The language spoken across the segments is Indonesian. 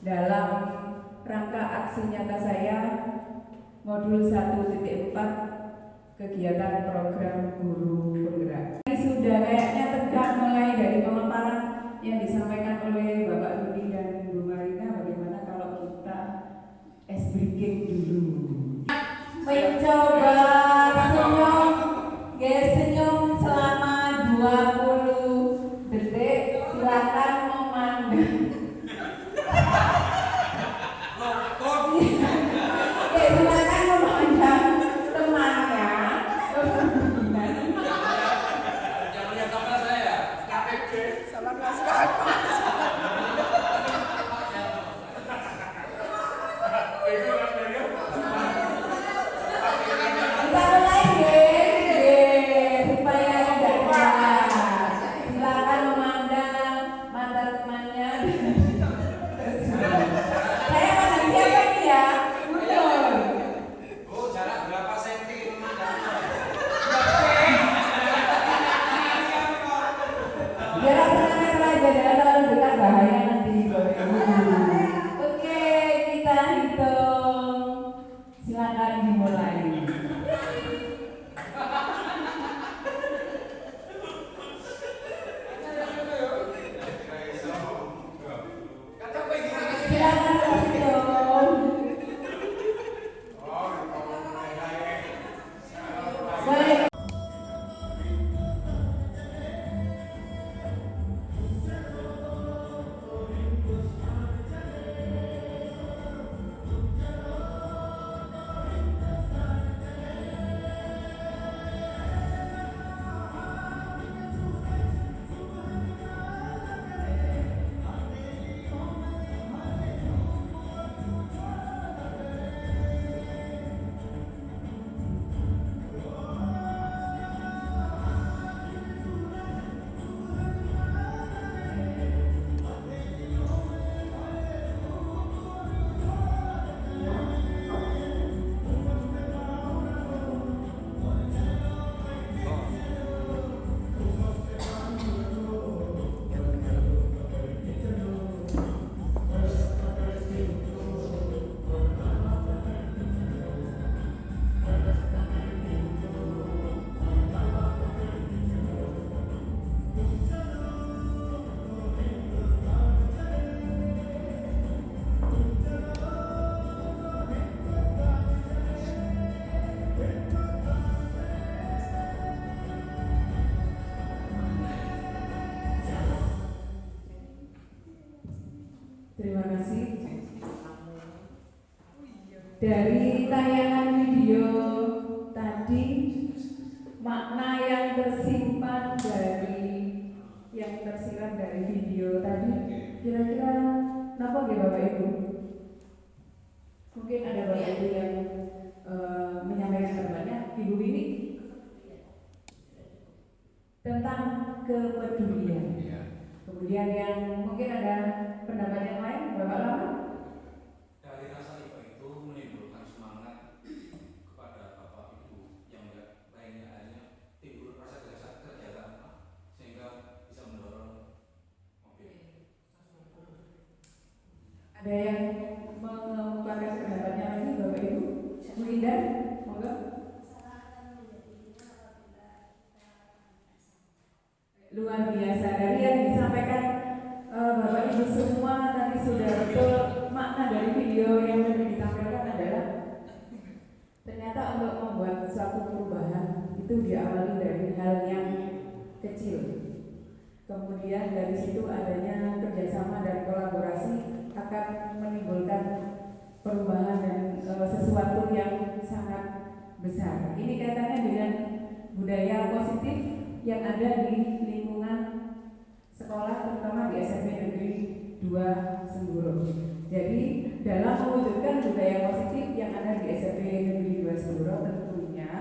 dalam rangka aksi nyata saya modul 1.4 kegiatan program guru penggerak. Ini sudah kayaknya tegak mulai dari pemaparan yang disampaikan oleh Bapak Rudi dan Bu Marina. Bagaimana kalau kita ice breaking dulu? Mencoba senyum, senyum selama 20 detik. Silakan memandang. Silakan memandang temannya. Jangan lihat kamera saya. Salam nasihat. Silakan dimulai. Silakan dong. Baik. Terima kasih. Dari tayangan video tadi, makna yang tersimpan dari yang tersirat dari video tadi, kira-kira apa ya Bapak Ibu? Mungkin ada Bapak Ibu yang menyampaikan terbanyak. Ibu ini tentang kepedulian. Kemudian yang mungkin ada pendapat yang lain, Bapak Lama? Dari rasa iba itu menimbulkan semangat kepada Bapak Ibu yang lainnya, hanya timbul rasa kerjasama sehingga bisa mendorong mobil. Ada yang mengemukakan pendapatnya lagi, Bapak Ibu? Bu Indah, monggo. Luar biasa dari yang disampaikan Bapak Ibu semua tadi sudah betul. Makna dari video yang tadi ditampilkan adalah ternyata untuk membuat suatu perubahan itu diawali dari hal yang kecil. Kemudian dari situ adanya kerjasama dan kolaborasi akan menimbulkan perubahan dan sesuatu yang sangat besar. Ini kaitannya dengan budaya positif yang ada di lingkungan sekolah, terutama di SMP Negeri 2 Semburo. Jadi dalam mewujudkan budaya positif yang ada di SMP Negeri 2 Semburo, tentunya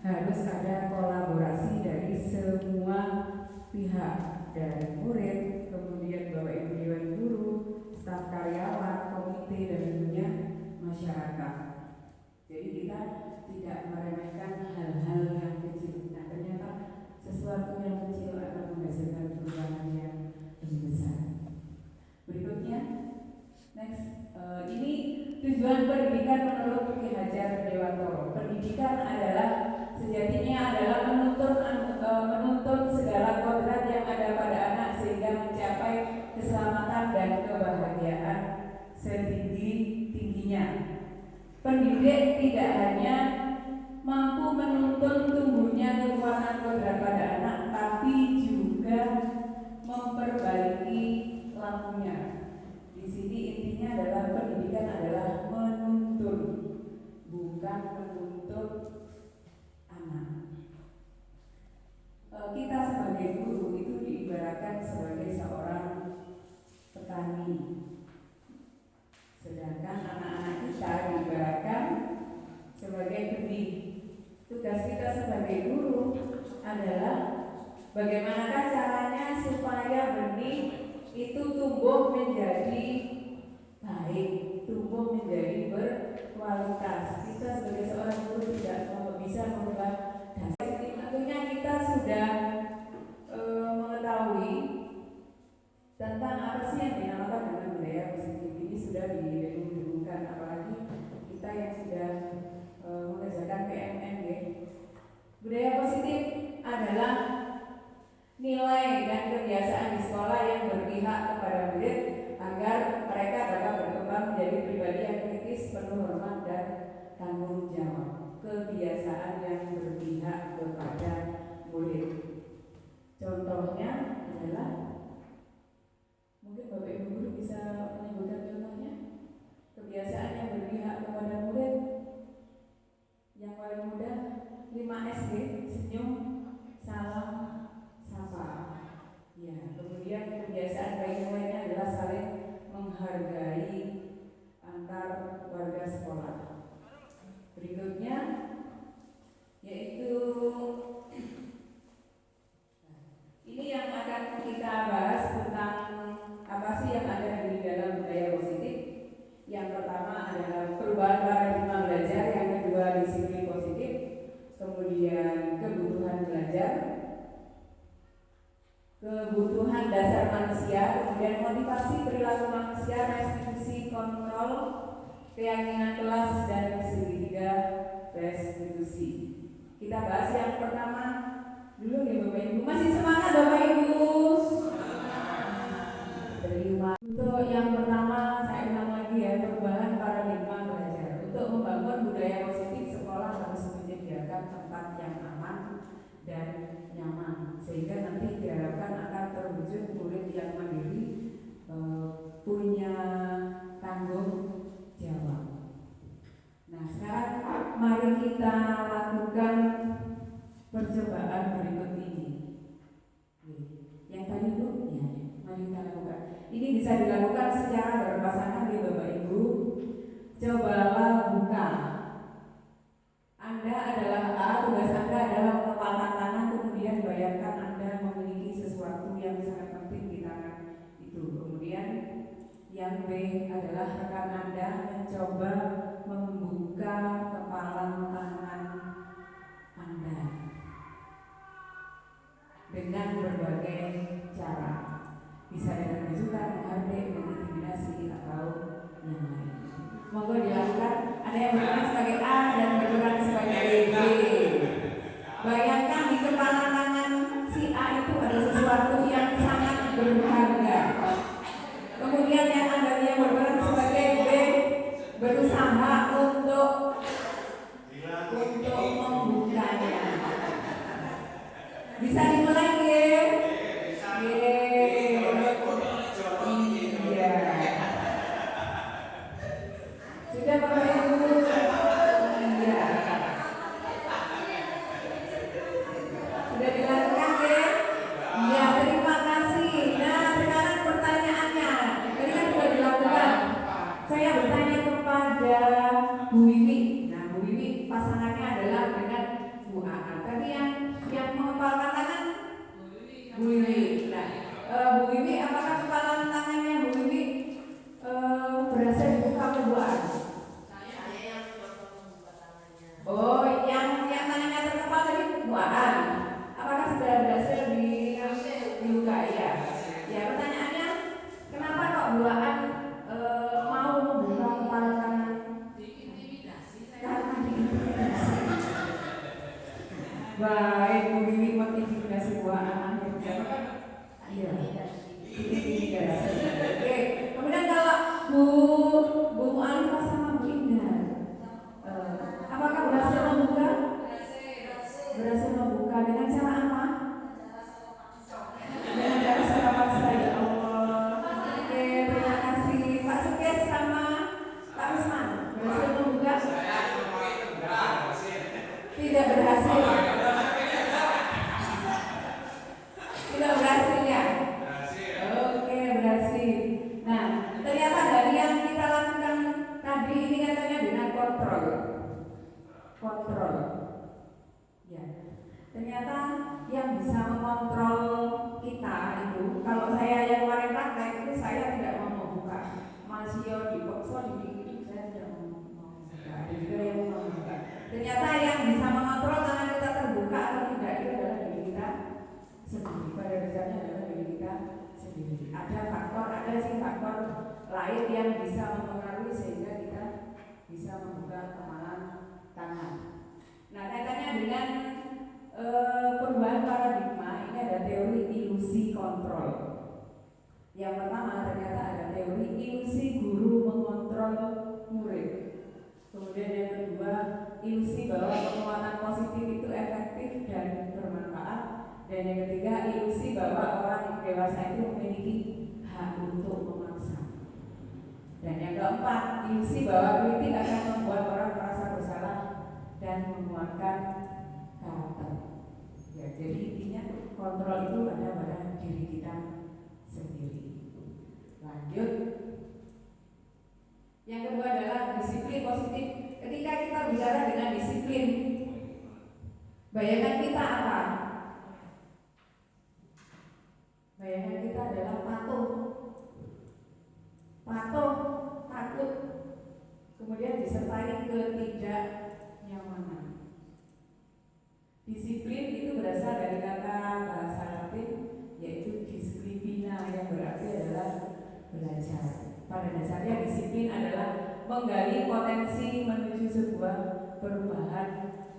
harus ada kolaborasi dari semua pihak, dari murid, kemudian Bapak Ibu Dewan Guru, staf karyawan, komite, dan tentunya masyarakat. Jadi kita tidak meremehkan hal-hal yang kecil. Nah, ternyata sesuatu yang kecil akan menghasilkan perubahan yang lebih besar. Berikutnya, Next, ini tujuan pendidikan menurut Ki Hajar Dewantoro. Pendidikan adalah sejatinya adalah menuntun segala kodrat yang ada pada anak sehingga mencapai keselamatan dan kebahagiaan setinggi-tingginya. Pendidik tidak hanya mampu menuntun tumbuhnya kekuatan kodrat pada anak, tapi juga memperbaiki lampunya. Di sini intinya adalah pendidikan adalah menuntun, bukan menuntut anak. Kita sebagai guru itu diibaratkan sebagai seorang petani, sedangkan anak-anak kita diibaratkan sebagai benih. Tugas kita sebagai guru adalah bagaimanakah caranya supaya benih itu tumbuh menjadi baik, tumbuh menjadi berkualitas. Kita sebagai seorang guru tidak bisa merubah dasar. Tentunya kita sudah mengetahui tentang apa sih yang dinamakan dengan budaya positif. Ini sudah didengungkan, apalagi kita yang sudah mengerjakan PMN ya. Budaya positif adalah nilai dan kebiasaan di sekolah yang berpihak kepada murid agar mereka dapat berkembang menjadi pribadi yang kritis, penuh hormat dan tanggung jawab. Kebiasaan yang berpihak kepada murid. Contohnya adalah, mungkin Bapak Ibu guru bisa menyebutkan contohnya. Kebiasaan yang berpihak kepada murid yang paling mudah 5 SD, senyum, salam, sapa. Ya, kemudian kebiasaan baik lainnya adalah saling menghargai antar warga sekolah. Berikutnya yaitu ini yang akan kita bahas tentang apa sih yang ada di dalam budaya positif. Yang pertama adalah perubahan paradigma belajar, yang kedua disiplin positif, kemudian kebutuhan belajar, kebutuhan dasar manusia, kemudian motivasi perilaku manusia, restitusi kontrol, keyakinan kelas, dan segitiga restitusi. Kita bahas yang pertama dulu ya Bapak Ibu. Masih semangat Bapak Ibu? Terima. Untuk yang pertama saya ulang lagi ya, perubahan paradigma belajar. Untuk membangun budaya positif, sekolah harus menyediakan tempat yang aman dan nyaman sehingga nanti diharapkan akan terwujud murid yang mandiri, punya tanggung jawab. Nah, sekarang mari kita lakukan percobaan berikut ini. Yang tadi itu, ya, mari kita lakukan. Ini bisa dilakukan secara berpasangan ya Bapak Ibu. Cobalah buka. Anda adalah A, tugas Anda adalah mengepalkan tangan, kemudian bayangkan Anda memiliki sesuatu yang sangat penting di tangan itu. Kemudian yang B adalah rekan Anda mencoba membuka kepalan tangan Anda dengan berbagai cara. Bisa dengan besukan, menghardik, mengintimidasi, atau yang lain. Monggo dilakukan. Ada yang berperan sebagai A dan berperan sebagai B. Bayangkan di kepala tangan si A itu ada sesuatu yang sangat berharga. Kemudian yang berperan sebagai B berusaha untuk membukanya. Bisa dimulai ya? Sudah Bapak Ibu? Iya. Sudah dilakukan ya? Iya, terima kasih. Nah, sekarang pertanyaannya. Tadi kan sudah dilakukan. Saya bertanya kepada Bu Wiwi. Nah, Bu Wiwi pasangannya adalah dengan Bu Ana. Tadi yang mengepalkan tangan Bu Wiwi. Nah, Bu Wiwi, apakah kepalan tangannya Bu Wiwi berhasil dibuka oleh Bu Ana? kelihatannya dengan kontrol. Kontrol. Ya. Ternyata yang bisa mengontrol kita itu, kalau saya yang kemarin praktek itu saya tidak mau buka. Masih dipaksa dikit-dikit saya tidak mau buka. Ada juga yang mau buka. Ternyata yang bisa mengontrol tangan kita terbuka atau tidak itu adalah diri kita sendiri. Pada dasarnya adalah diri kita sendiri. Ada faktor lain yang bisa mempengaruhi sehingga kita bisa membuka kemalan tangan. Nah, kaitannya dengan perubahan paradigma ini ada teori ilusi kontrol. Yang pertama ternyata ada teori ilusi guru mengontrol murid. Kemudian yang kedua ilusi bahwa penguatan positif itu efektif dan bermanfaat. Dan yang ketiga ilusi bahwa orang dewasa itu memiliki hak untuk memaksa. Dan yang keempat ilusi bahwa kritik akan membuat orang merasa bersalah dan menguatkan karakter. Ya, jadi intinya kontrol itu ada pada diri kita sendiri. Lanjut. Yang kedua adalah disiplin positif. Ketika kita bicara dengan disiplin, bayangan kita apa? Bayangan kita adalah patuh, takut, kemudian disertai ketidaknyamanan. Disiplin itu berasal dari kata bahasa Latin yaitu disciplina yang berarti adalah belajar. Pada dasarnya disiplin adalah menggali potensi menuju sebuah perubahan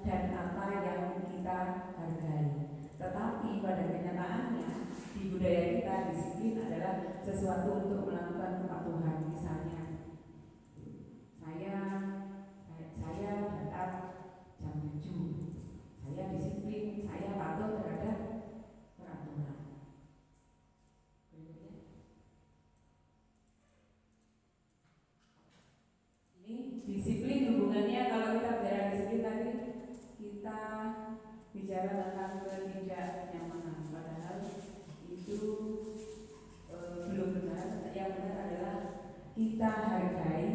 dan apa yang kita hargai. Tetapi pada kenyataannya di budaya kita disiplin adalah sesuatu untuk melakukan kepatuhan. Misalnya saya datang jam 7. Saya disiplin, saya patuh terhadap peraturan. Ini disiplin hubungannya, kalau kita bicara disiplin tadi kita bicara tentang ketidaknyamanan, padahal itu belum benar. Yang benar adalah kita hargai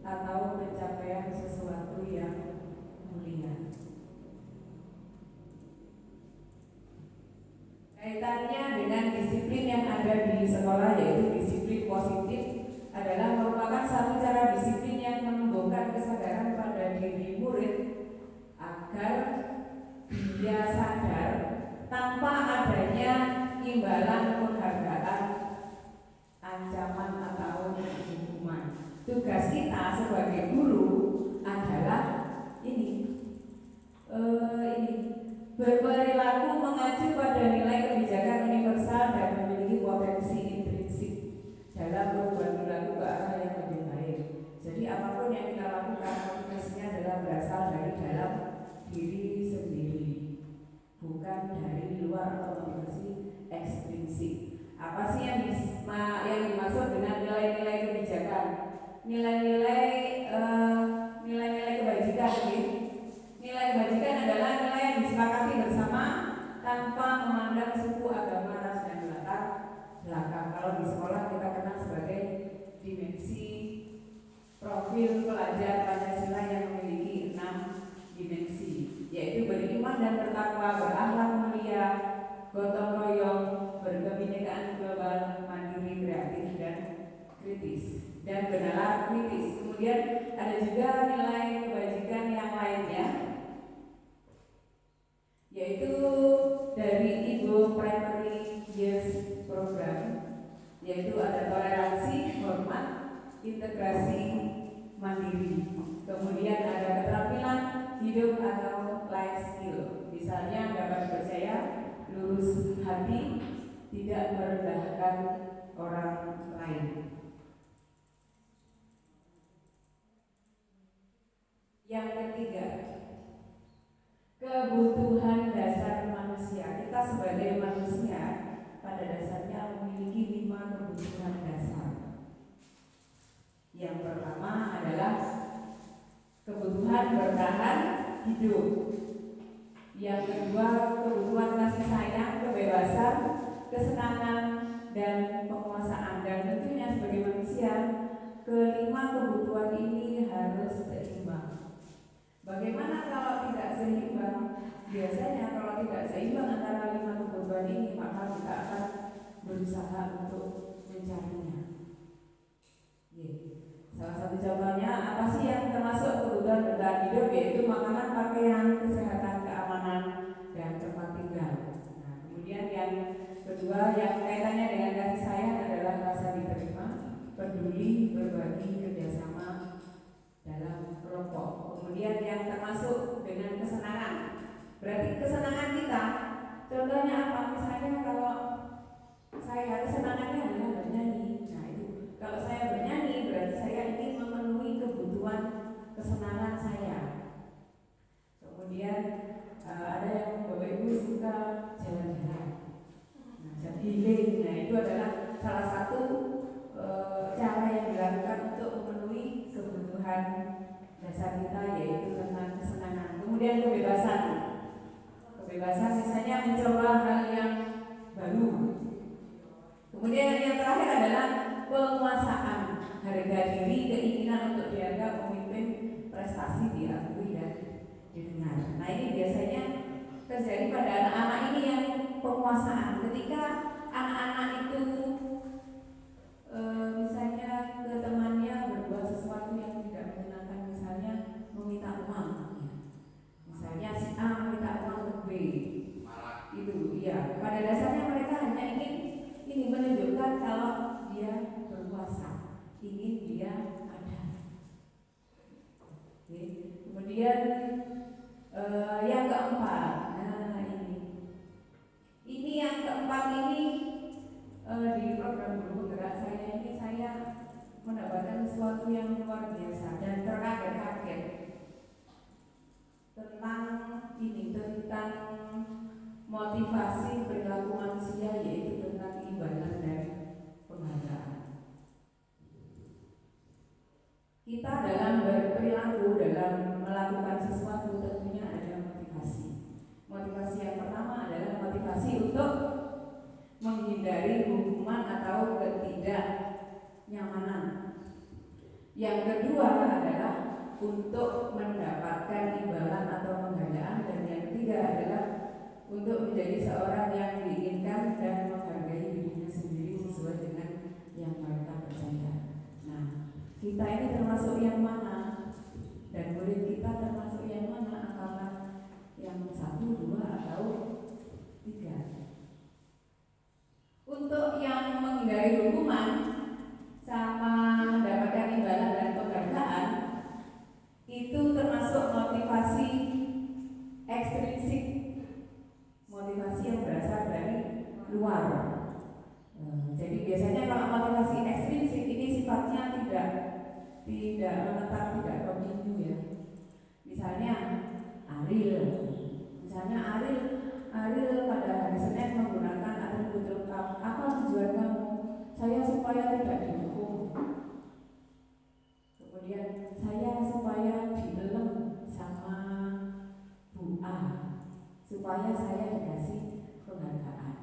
atau pencapaian sesuatu yang mulia. Kaitannya dengan disiplin yang ada di sekolah yaitu disiplin positif adalah merupakan satu cara disiplin yang menumbuhkan kesadaran pada diri murid agar dia sadar tanpa adanya imbalan penghargaan, ancaman atau hukuman. Tugas kita sebagai guru adalah berperilaku mengacu pada nilai kebijakan universal dan memiliki potensi intrinsik dalam perubahan perilaku ke arah yang lebih baik. Jadi apapun yang kita lakukan motivasinya adalah berasal dari dalam diri sendiri, bukan dari luar atau motivasi ekstrinsik. Apa sih yang dimaksud dengan nilai-nilai kebijakan? Nilai-nilai kebajikan, gitu. Nilai kebajikan adalah nilai yang disepakati bersama tanpa memandang suku, agama, ras, dan latar belakang. Kalau di sekolah kita kenal sebagai dimensi profil pelajar Pancasila yang memiliki 6 dimensi, yaitu beriman dan bertakwa, berakhlak mulia, gotong royong, berkebinekaan global, mandiri, kreatif, dan kritis, dan benalar kritis. Kemudian ada juga nilai kebajikan yang lainnya, yaitu dari Indo Primary Years Program, yaitu ada toleransi, hormat, integrasi, mandiri. Kemudian ada keterampilan hidup atau life skill, misalnya dapat percaya, lurus hati, tidak merendahkan orang lain. Yang ketiga, kebutuhan dasar manusia. Kita sebagai manusia pada dasarnya memiliki 5 kebutuhan dasar. Yang pertama adalah kebutuhan bertahan hidup. Yang kedua, kebutuhan kasih sayang, kebebasan, kesenangan, dan penguasaan. Dan tentunya sebagai manusia kelima, kebutuhan ini harus seimbang. Bagaimana kalau tidak seimbang? Biasanya kalau tidak seimbang antara 5 kebutuhan ini, maka kita akan berusaha untuk mencarinya. Salah satu contohnya apa sih yang termasuk kebutuhan bertahan hidup, yaitu makanan, pakaian, kesehatan, keamanan, dan tempat tinggal. Nah, kemudian yang kedua yang kaitannya dengan kasih sayang adalah rasa diterima, peduli, berbagi, kerjasama dalam kelompok. Kemudian yang termasuk dengan kesenangan, berarti kesenangan kita, contohnya apa? Misalnya kalau saya kesenangannya adalah bernyanyi. Nah itu, kalau saya bernyanyi berarti saya ingin memenuhi kebutuhan kesenangan saya. Kemudian ada yang Bapak Ibu suka jalan-jalan, nah healing. Nah itu adalah salah satu cara yang dilakukan untuk memenuhi kebutuhan dasar kita, yaitu tentang kesenangan. Kemudian kebebasan misalnya mencoba hal yang baru. Kemudian yang terakhir adalah penguasaan, harga diri, keinginan untuk dianggap pemimpin, prestasi diakui dan didengar. Nah ini biasanya terjadi pada anak-anak ini yang penguasaan. Ketika anak-anak itu misalnya ke temannya berbuat sesuatu yang tidak menyenangkan, misalnya meminta uang, misalnya si A meminta uang ke B, itu ya pada dasarnya mereka hanya ingin menunjukkan kalau dia berkuasa, ingin dia ada. Oke. Kemudian yang keempat, nah ini yang keempat ini di program Guru Penggerak saya ini saya mendapatkan sesuatu yang luar biasa dan terkaget-kaget tentang motivasi perilaku manusia, yaitu tentang imbalan dan penghargaan. Kita dalam berperilaku, dalam melakukan sesuatu tentunya ada motivasi. Motivasi yang pertama adalah motivasi untuk menghindari hukuman atau ketidaknyamanan. Yang kedua adalah untuk mendapatkan imbalan atau penghargaan, dan yang ketiga adalah untuk menjadi seorang yang diinginkan dan menghargai dirinya sendiri sesuai dengan yang mereka percaya. Nah, kita ini termasuk yang mana? Dan murid kita termasuk yang mana? Apakah yang 1, 2, atau 3? Untuk yang menghindari hukuman sama mendapatkan imbalan dan penghargaan, itu termasuk motivasi ekstrinsik, motivasi yang berasal dari luar. Jadi biasanya kalau motivasi ekstrinsik ini sifatnya tidak menetap, tidak kontinu ya. Misalnya Ariel pada hari Senin menggunakan atribut lengkap. Apa tujuan kamu? Saya supaya tidak dihukum. Kemudian saya supaya dielem sama Bu A, supaya saya dikasih penghargaan.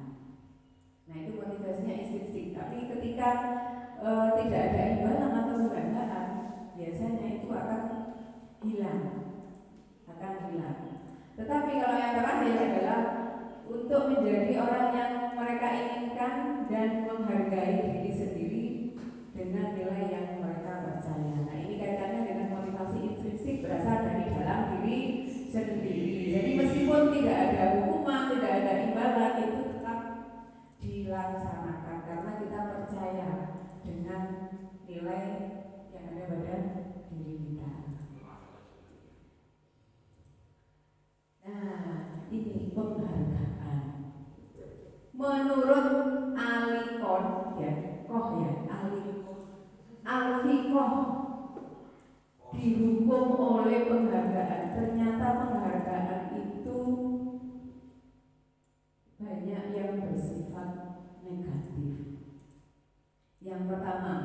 Nah itu motivasinya ekstrinsik. Tapi ketika tidak ada imbalan atau penghargaan, biasanya itu akan hilang. Tetapi kalau yang terakhir adalah untuk menjadi orang yang mereka inginkan dan menghargai diri sendiri dengan nilai yang mereka percaya. Nah ini kaitannya dengan motivasi intrinsik berasal dari dalam diri sendiri. Jadi meskipun tidak ada hukuman, tidak ada imbalan, itu tetap dilaksanakan karena kita percaya dengan nilai yang ada pada diri kita. Nah ini penghargaan. Menurut Alfikoh dihukum oleh penghargaan. Ternyata penghargaan itu banyak yang bersifat negatif. Yang pertama,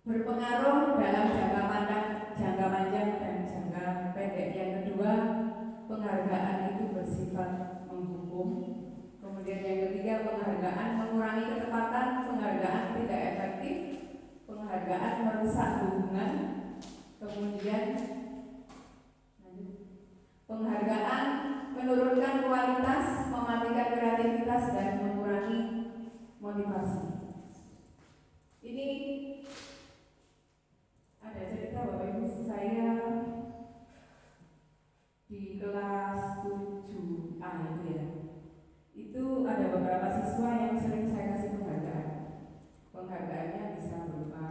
berpengaruh dalam jangka panjang dan jangka pendek. Yang kedua, penghargaan itu bersifat menghukum. Kemudian yang ketiga, penghargaan mengurangi ketepatan, penghargaan tidak efektif, penghargaan merusak hubungan. Kemudian penghargaan menurunkan kualitas, mematikan kreativitas dan mengurangi motivasi. Ini ada cerita Bapak Ibu, saya di kelas 7A itu ya. Itu ada beberapa siswa yang sering saya kasih penghargaan. Penghargaannya bisa berupa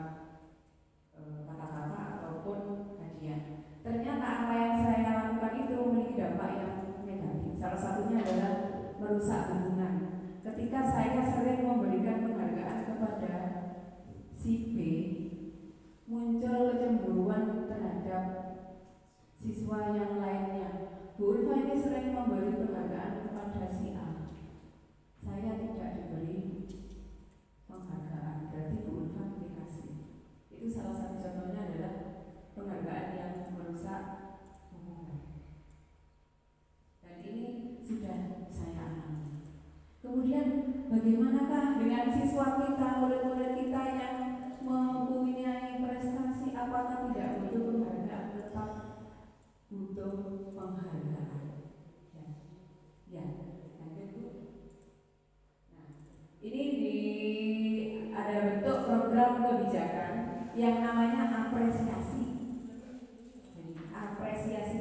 kata-kata ataupun hadiah. Ternyata apa yang saya lakukan itu memiliki dampak yang negatif. Salah satunya adalah merusak hubungan. Ketika saya sering memberikan penghargaan kepada si B, muncul kecemburuan terhadap siswa yang lainnya. Bu Ulfa ini sering memberi penghargaan kepada si A. Saya tidak diberi penghargaan, berarti Bu Ulfa dikasih. Itu salah satu contohnya adalah penghargaan yang merusak hubungan. Dan ini sudah saya alami. Kemudian bagaimanakah dengan siswa kita, murid-murid kita yang mempunyai prestasi, apakah tidak butuh penghargaan? Tetap butuh penghargaan. Ya, lanjut Bu. Nah, ini ada bentuk program kebijakan yang namanya apresiasi.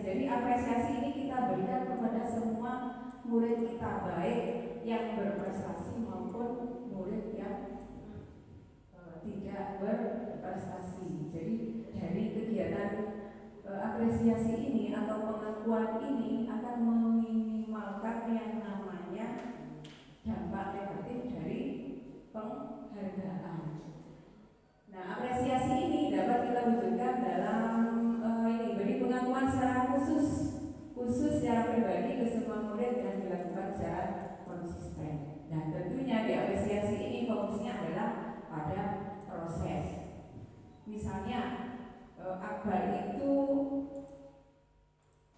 Jadi apresiasi ini kita berikan kepada semua murid kita, baik yang berprestasi maupun murid yang tidak berprestasi. Jadi dari kegiatan apresiasi ini atau pengakuan ini akan meminimalkan yang namanya dampak negatif dari penghargaan. Nah, apresiasi ini dapat kita wujudkan dalam beri pengakuan secara khusus secara pribadi ke semua murid dan dilakukan secara konsisten. Dan tentunya di apresiasi ini fokusnya adalah pada proses. Misalnya Akbar itu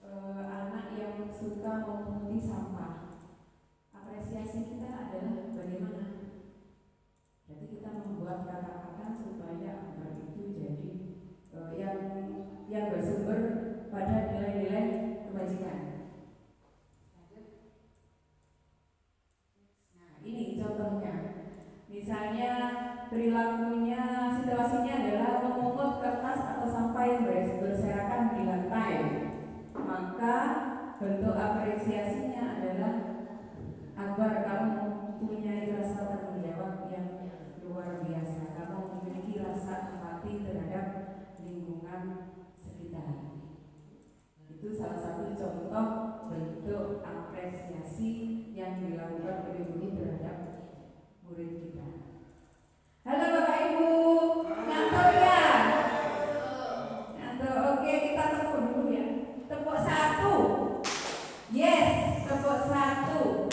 anak yang suka memunguti sampah. Apresiasi kita adalah bagaimana? Jadi kita membuat kata-kata supaya Akbar itu jadi yang bersumber pada nilai-nilai kebajikan. Nah, ini contohnya. Misalnya perilakunya, situasinya adalah memungut kertas atau sampah yang berserakan di lantai. Maka bentuk apresiasinya adalah Akbar, kamu punya rasa tanggung jawab yang luar biasa. Kamu memiliki rasa empati terhadap lingkungan sekitar. Itu salah satu contoh bentuk apresiasi yang dilakukan oleh guru terhadap murid kita. Halo Bapak Ibu, ngantuk ya? Ngantuk, oke kita tepuk dulu ya. Tepuk satu. Yes, tepuk satu.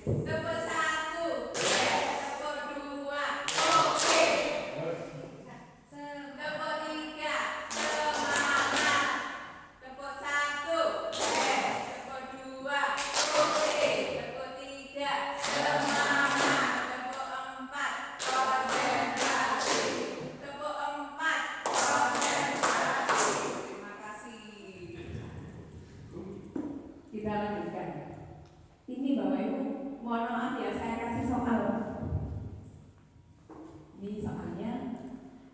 Tepuk satu. Tepuk dua. Oke. Tepuk tiga. Semangat. Tepuk satu. Tepuk dua. Oke. Tepuk tiga. Semangat. Tepuk empat. Konsentrasi. Tepuk empat. Konsentrasi. Terima kasih. Kita lanjutkan. Ini Bapak Ibu, mohon maaf ya, saya kasih soal. Ini soalnya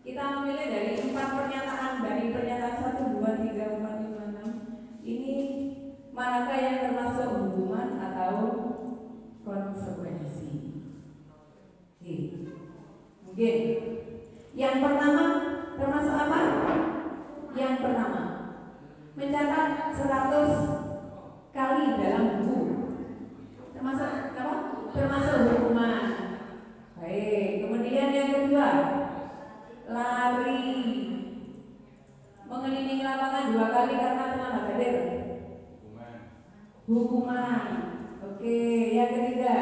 kita memilih dari 4 pernyataan, dari pernyataan 1, 2, 3, 4, 5, 6. Ini manakah yang termasuk hukuman atau konsekuensi? Oke. Mungkin yang pertama termasuk apa? Yang pertama mencatat 100 kali dalam buku. Termasuk apa? Termasuk hukuman. Baik. Kemudian yang kedua, lari mengelilingi lapangan 2 kali karena terlambat hadir. Hukuman. Oke. Yang ketiga,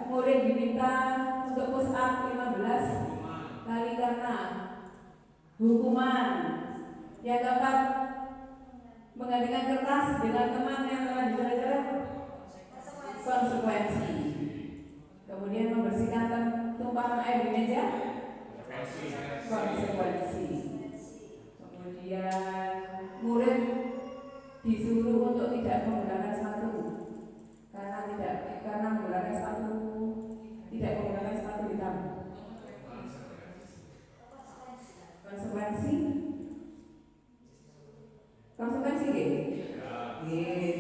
murid diminta untuk push up 15 kali karena hukuman. Yang keempat, menggantikan kertas dengan teman yang telah dicoret-coret, konsekuensi. Kemudian membersihkan tumpahan air di meja, konsekuensi. Kemudian murid disuruh untuk tidak menggunakan sepatu karena menggunakan sepatu tidak menggunakan sepatu hitam. Konsekuensi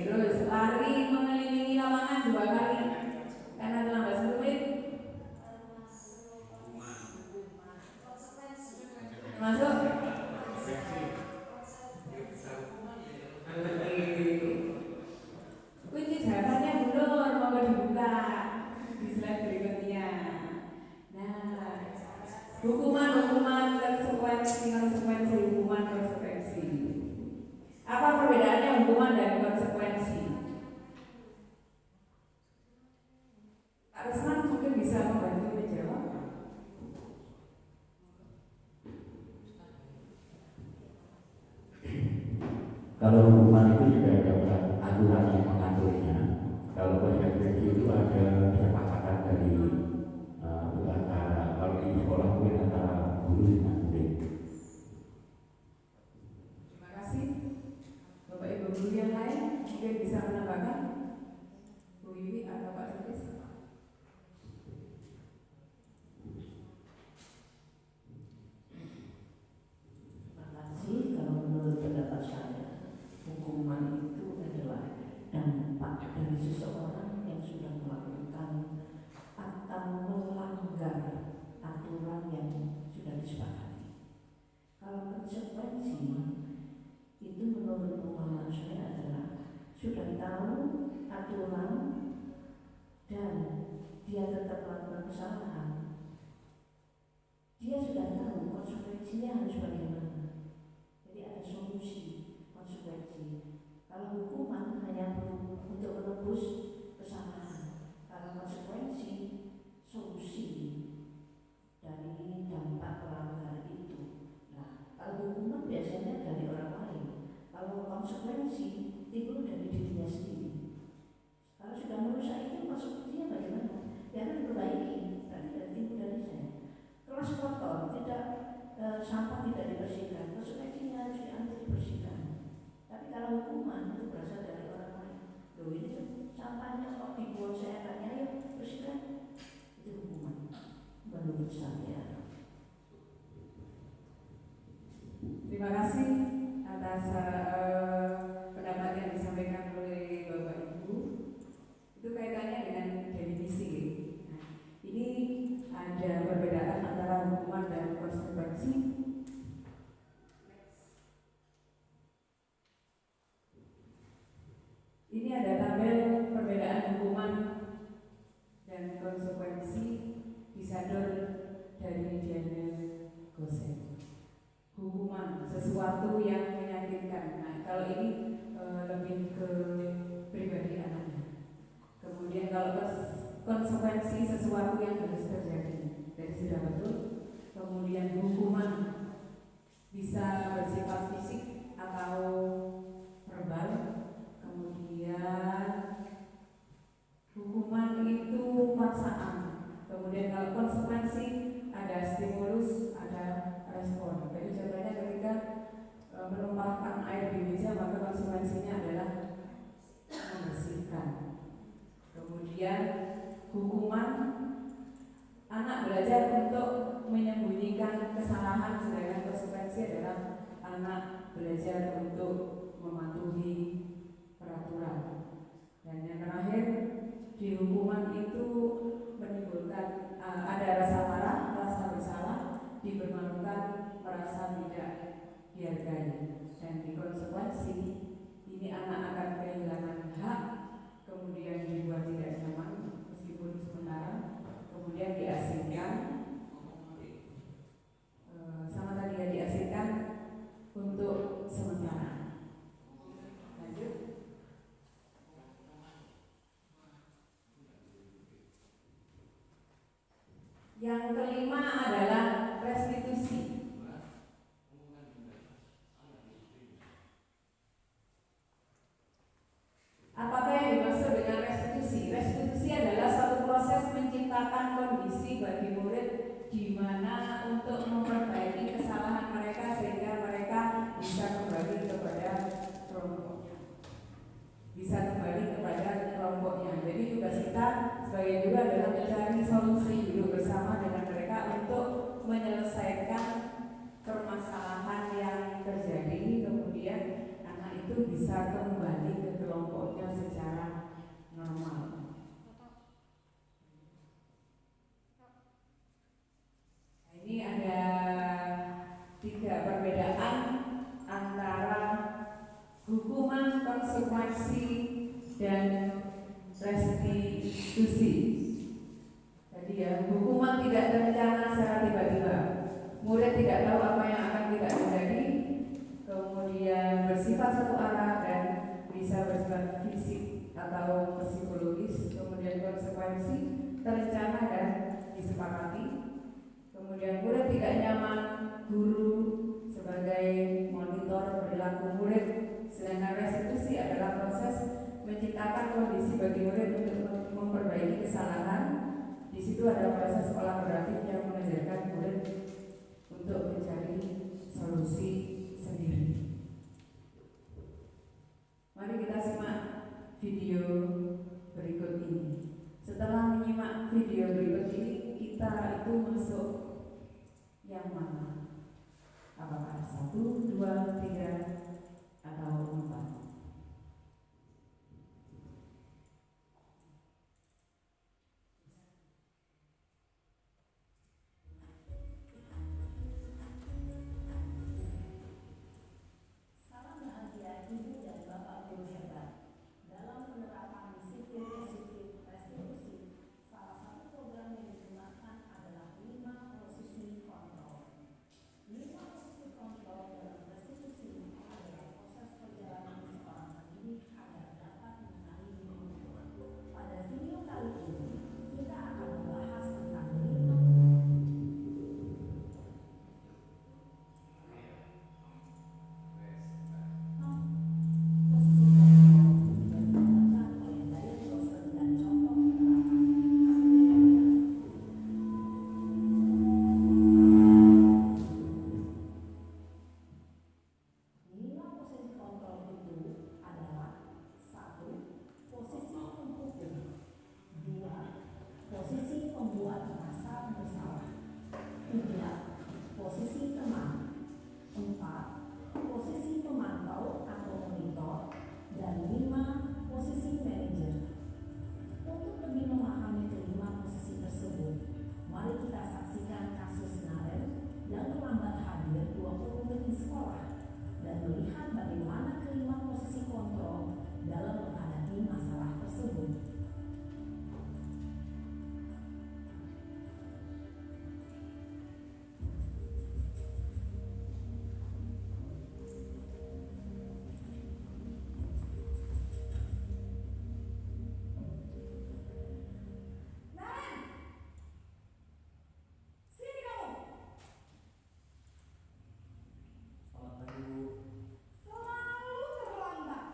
terus lari mengelilingi lapangan 2 kali karena terlambat 10 menit. Masuk. Kunci jawabannya mundur, mau dibuka di slide berikutnya. Nah, hukuman konsekuensi hukuman konsekuensi. Apa perbedaannya hukuman dan konsekuensi? Pak Resman mungkin bisa membantu menjawab. Kalau hukuman itu juga ada aturan yang mengaturnya. Kalau konsekuensi itu ada kesepakatan dari antara, kalau di sekolah mungkin antara guru dengan murid. Terima kasih. Bapak Ibu guru yang lain mungkin bisa menambahkan, Bu Wiwi atau Pak Tulis. Terima kasih. Kalau menurut pendapat saya, hukuman itu adalah dampak dari seseorang yang sudah melakukan atau melanggar aturan yang sudah disepakati. Kalau konsekuensi itu menurut pemahaman saya adalah sudah tahu aturan dan dia tetap melakukan kesalahan, dia sudah tahu konsekuensinya harus bagaimana. Jadi ada solusi konsekuensi. Kalau hukuman hanya perlu untuk menebus kesalahan, kalau konsekuensi solusi dari dampak pelanggaran itu. Nah, kalau hukuman biasanya dari orang lain, kalau konsekuensi timbul dari dirinya sendiri. Kalau sudah merusak itu konsekuensinya bagaimana? Ya harus diperbaiki. Tadi timbul dari saya. Kelas kotor, sampah tidak dibersihkan, konsekuensinya harus dibersihkan. Tapi kalau hukuman itu berasal dari orang lain. Loh, ini tuh sampahnya kok dibuang, saya tanya, ayo bersihkan. Itu hukuman menurut saya. Terima kasih atas pendapat yang disampaikan oleh Bapak Ibu. Itu kaitannya dengan definisi. Nah, ini ada perbedaan antara hukuman dan konsekuensi. Ini ada tabel perbedaan hukuman dan konsekuensi disadur dari Diana Gosen. Hukuman sesuatu yang menyakitkan. Nah, kalau ini lebih ke pribadi anaknya. Kemudian kalau konsekuensi sesuatu yang harus terjadi, jadi sudah betul. Kemudian hukuman bisa bersifat fisik atau verbal. Kemudian hukuman itu paksaan. Kemudian kalau konsekuensi ada stimulus, ada respon. Jadi contohnya ketika menumpahkan air di meja, maka konsekuensinya adalah membersihkan. Kemudian hukuman, anak belajar untuk menyembunyikan kesalahan, sedangkan konsekuensi adalah anak belajar untuk mematuhi peraturan. Dan yang terakhir, di hukuman itu menimbulkan ada rasa marah, rasa bersalah, dipermalukan, merasa tidak dihargai. Dan di konsekuensi ini anak akan kehilangan hak, kemudian dibuat tidak nyaman meskipun sementara, kemudian diasingkan, sama tadi ya, diasingkan untuk sementara. Lanjut. Yang kelima adalah restitusi. Apakah yang dimaksud dengan restitusi? Restitusi adalah suatu proses menciptakan kondisi bagi murid di mana untuk konsekuensi dan restitusi. Jadi ya, hukuman tidak terencana secara tiba-tiba. Murid tidak tahu apa yang akan tidak terjadi, kemudian bersifat satu arah dan bisa bersifat fisik atau psikologis, kemudian konsekuensi terencana dan disepakati. Kemudian murid tidak nyaman, guru sebagai monitor perilaku murid. Sedangkan restitusi adalah proses menciptakan kondisi bagi murid untuk memperbaiki kesalahan. Di situ ada proses kolaboratif yang mengajarkan murid untuk mencari solusi sendiri. Mari kita simak video berikut ini. Setelah menyimak video berikut ini, kita itu masuk yang mana? Apakah 1, 2, 3, atau 4? Salam bahagia Ibu dan Bapak Guru hebat. Dalam penerapan disiplin positif restitusi, salah satu program yang digunakan adalah 5 posisi kontrol. 5 posisi kontrol dalam restitusi adalah proses perjalanan seorang pendidik agar dapat mengenali guru. Pada video kali ini, kita akan membahas tentang 5 posisi kontrol yang digunakan oleh Diane Rosen dan contoh penerapan. Lima posisi kontrol itu adalah 1. Posisi penghukum. 2. Posisi pembuat merasa bersalah. 3. Posisi teman. 4. Posisi pemantau atau monitor. Dan 5. Posisi manajer. Untuk lebih memahami kelima posisi tersebut, mari kita saksikan kasus Naren yang terlambat hadir 20 menit di sekolah dan melihat bagaimana kelima posisi kontrol dalam menghadapi masalah tersebut. Sini kamu. Selamat pagi Bu. Selalu terlambat.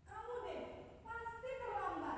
Kamu deh, pasti terlambat.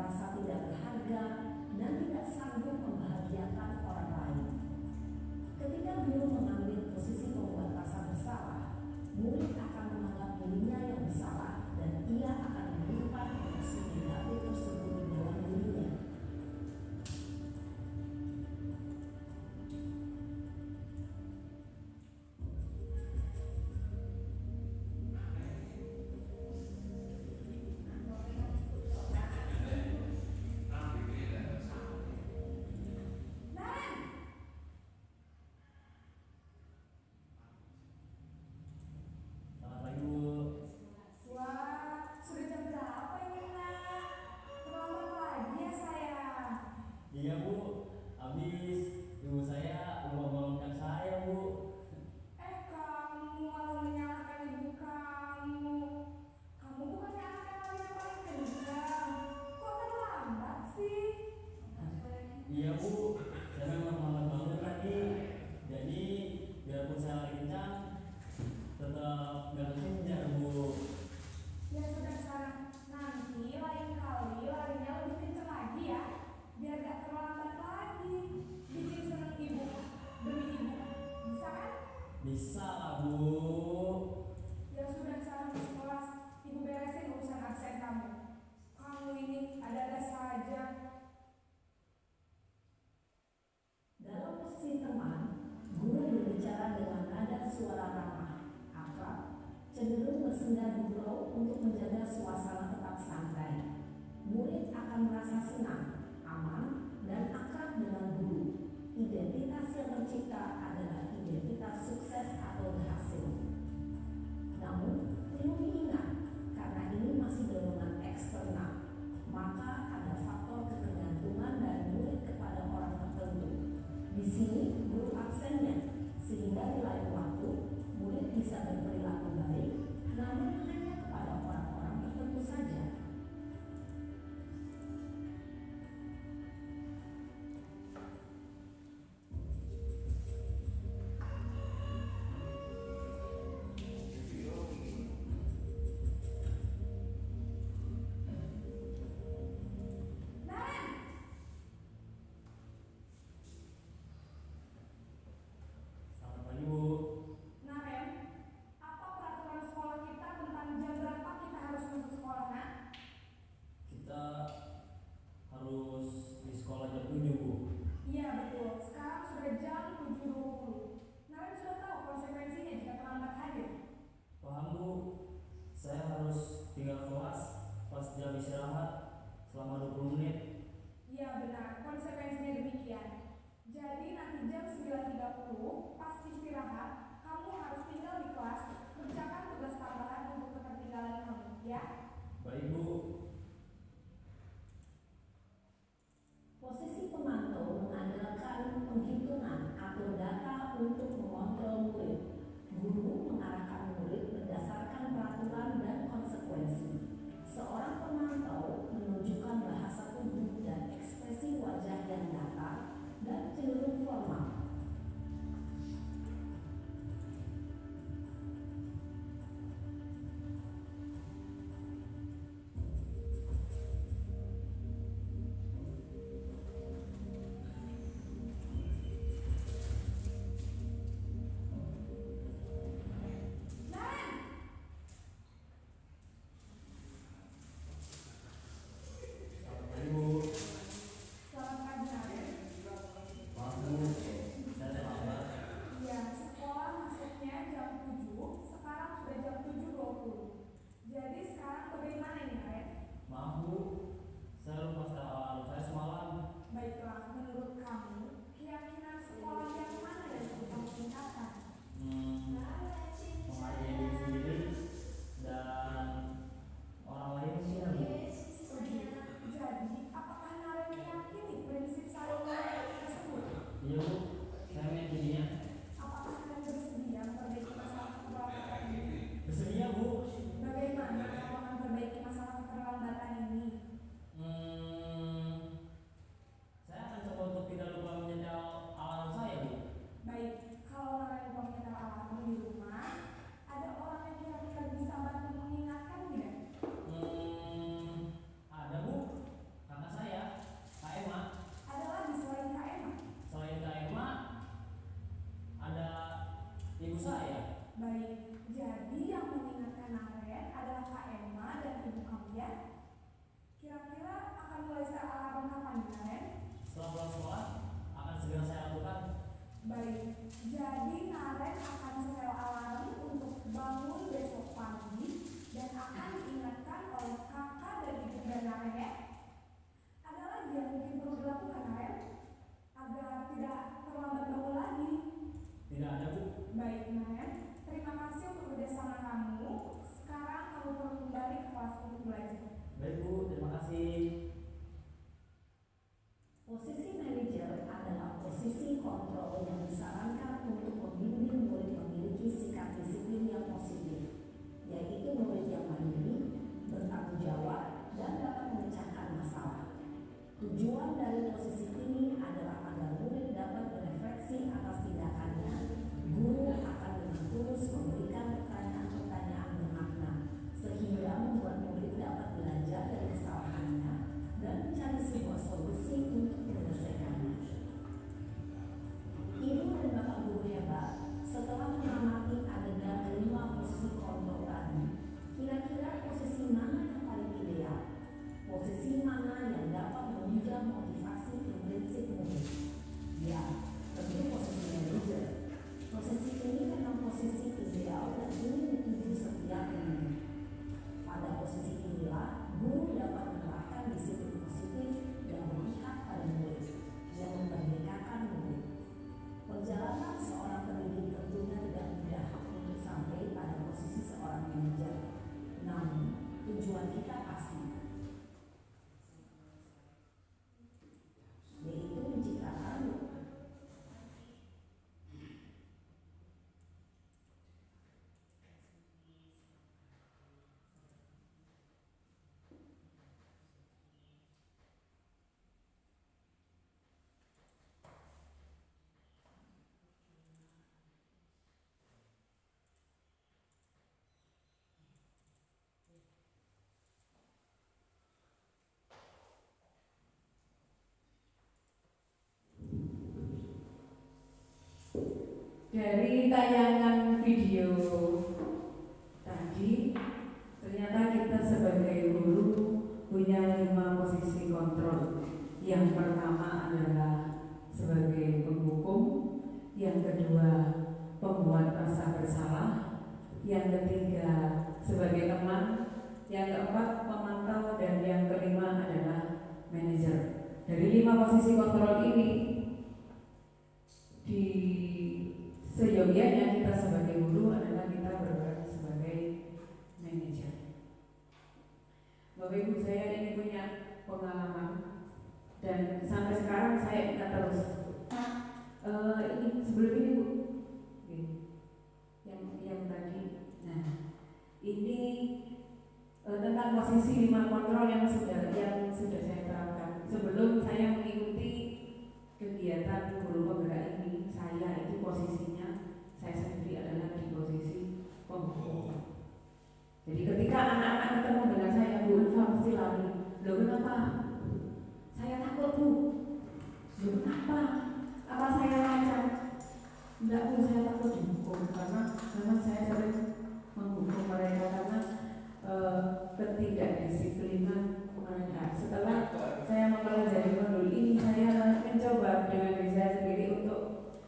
merasa tidak berharga, dan tidak sanggup membahagiakan orang lain. Ketika guru mengambil posisi pembuat rasa bersalah, murid akan menganggap dirinya yang bersalah dan ia akan menyimpan emosi negatif tersebut di dalam dirinya. Selamat pagi Bu. Wah, sudah jam berapa ini nak? Terlambat lagi ya saya. Iya Bu, habis ibu saya lupa bangunkan saya Bu. Kamu malah menyalahkan ibu kamu. Kamu bukannya anak yang paling kencang. Kok terlambat sih? Iya Bu, saya memang lambat bangun tadi. Jadi biarpun saya lagi kencang, tetap gak kejar Bu. Ya sudah sana. Nanti lain kali larinya lebih kencang lagi ya. Biar gak terlambat lagi. Bikin seneng ibu demi ibu. Bisa kan? Bisa lah Bu. Ya sudah sana ke kelas. Ibu beresin urusan absen kamu. Kamu ini ada-ada saja. Dalam posisi teman, guru berbicara dengan nada suara ramah, akrab, cenderung bersenda gurau untuk menjaga suasana tetap santai. Murid akan merasa senang, aman, dan akrab dengan guru. Identitas yang tercipta adalah identitas sukses atau berhasil. Namun, perlu diingat, karena ini masih dorongan eksternal, maka ada faktor ketergantungan dari murid kepada orang tertentu. Di sini guru absennya, sehingga di lain waktu murid bisa berperilaku baik, namun hanya kepada orang-orang tertentu saja. Selamat pagi Bu. Nah Ren, apa peraturan sekolah kita tentang jam berapa kita harus masuk sekolah nak? Kita harus di sekolah jam 7 Bu. Iya betul, sekarang sudah jam 7.20. Nah Ren sudah tahu konsekuensinya jika terlambat hadir. Paham Bu, saya harus tinggal kelas pas jam istirahat selama 20 menit. Iya benar, konsekuensinya demikian. Jadi nanti jam 9.30 pas istirahat, kamu harus tinggal di kelas, kerjakan tugas tambahan untuk ketertinggalan kamu, ya? Baik Bu. Posisi pemantau mengandalkan penghitungan atau data untuk mengontrol murid. Guru mengarahkan murid berdasarkan peraturan dan konsekuensi. Seorang pemantau Baik, jadi Naren akan setel alarm untuk bangun besok pagi dan akan diingatkan oleh kakak dan ibu dan Naren ya. Ada lagi yang mungkin perlu dilakukan Naren agar tidak terlambat bangun lagi? Tidak ada, Bu. Baik Naren, terima kasih untuk kerjasama kamu. Sekarang kamu perlu kembali ke kelas untuk belajar. Baik, Bu. Terima kasih. Posisi manajer adalah posisi kontrol yang disarankan untuk membimbing murid memiliki sikap disiplin yang positif, yaitu murid yang mandiri, bertanggung jawab, dan dapat memecahkan masalah. Tujuan dari posisi ini adalah agar murid dapat berefleksi atas tindakannya. Guru akan dengan tulus memberikan pertanyaan-pertanyaan bermakna, sehingga membuat murid dapat belajar dari kesalahannya dan mencari sebuah solusi untuk menyelesaikannya. Ibu dan Bapak Guru hebat, setelah mengamati adegan 5 posisi kontrol tadi, kira-kira posisi mana yang paling ideal? Posisi mana yang dapat menunjang motivasi prinsip murid? Ya, tentu posisi manajer. Posisi ini memang posisi ideal dan ingin dituju setiap murid. Pada posisi inilah, guru dapat menerapkan disiplin positif yang berpihak pada murid, yang memerdekakan murid. Perjalanan seorang pendidik tentunya tidak mudah untuk sampai pada posisi seorang manajer. Namun, tujuan kita pasti, yaitu menciptakan Dari tayangan video tadi, ternyata kita sebagai guru punya 5 posisi kontrol. Yang pertama adalah sebagai penghukum, yang kedua pembuat rasa bersalah, yang ketiga sebagai teman, yang keempat pemantau, dan yang kelima adalah manajer. Dari 5 posisi kontrol ini, di seyogianya kita sebagai guru adalah kita berperan sebagai manajer. Bapak Ibu, saya ini punya pengalaman dan sampai sekarang saya ingat terus. Ini sebelum ini Bu, yang tadi. Nah, ini tentang posisi 5 kontrol yang sudah saya terapkan. Sebelum saya mengikuti kegiatan guru penggerak ini, saya itu posisinya, saya sendiri adalah di posisi penghukum. Jadi ketika anak-anak ketemu dengan saya, Bu Ulfa mesti lari. Loh kenapa? Saya takut Bu. Loh kenapa? Apa saya lancar? Enggak Bu, saya takut dihukum karena memang saya sering menghukum mereka karena ketidakdisiplinan mereka. Setelah saya mempelajari modul ini, saya mencoba dengan diri saya sendiri untuk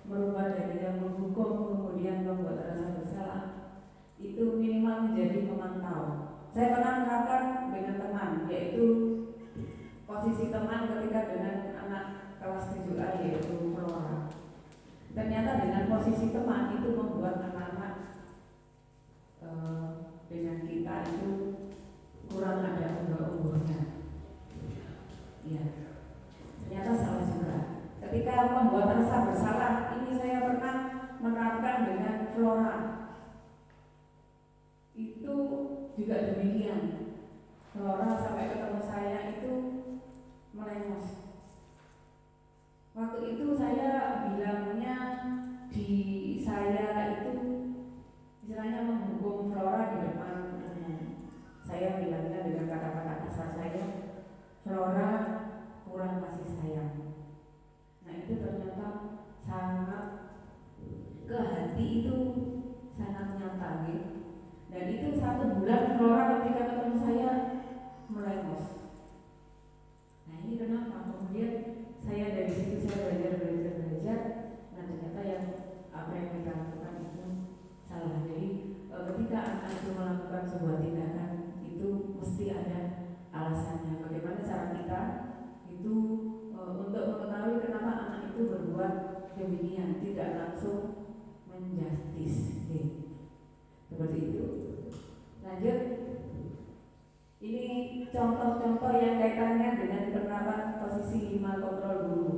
merubah dari yang menghukum kemudian membuat rasa bersalah itu minimal menjadi pemantau. Saya pernah menerapkan dengan teman, yaitu posisi teman ketika dengan anak kelas 7A yaitu Flora. Ternyata dengan posisi teman itu membuat anak-anak dengan kita itu kurang ada unggul-unggulnya. Ya, ternyata salah juga. Ketika membuat rasa bersalah, ini saya pernah menerapkan dengan Flora. Itu juga demikian. Flora sampai ketemu saya itu melengos. Waktu itu saya bilangnya di saya itu istilahnya menghukum Flora di depan umum. Saya bilangnya dengan kata-kata kasar saya, Flora kurang kasih sayang. Nah itu ternyata sangat ke hati, itu sangat nyata gitu. Dan itu 1 bulan Flora ketika ketemu saya melengos. Nah ini kenapa? Kemudian saya dari situ saya belajar. Nah ternyata demikian, tidak langsung menjustis. Seperti itu. Lanjut. Ini contoh-contoh yang kaitannya dengan penerapan posisi 5 kontrol guru.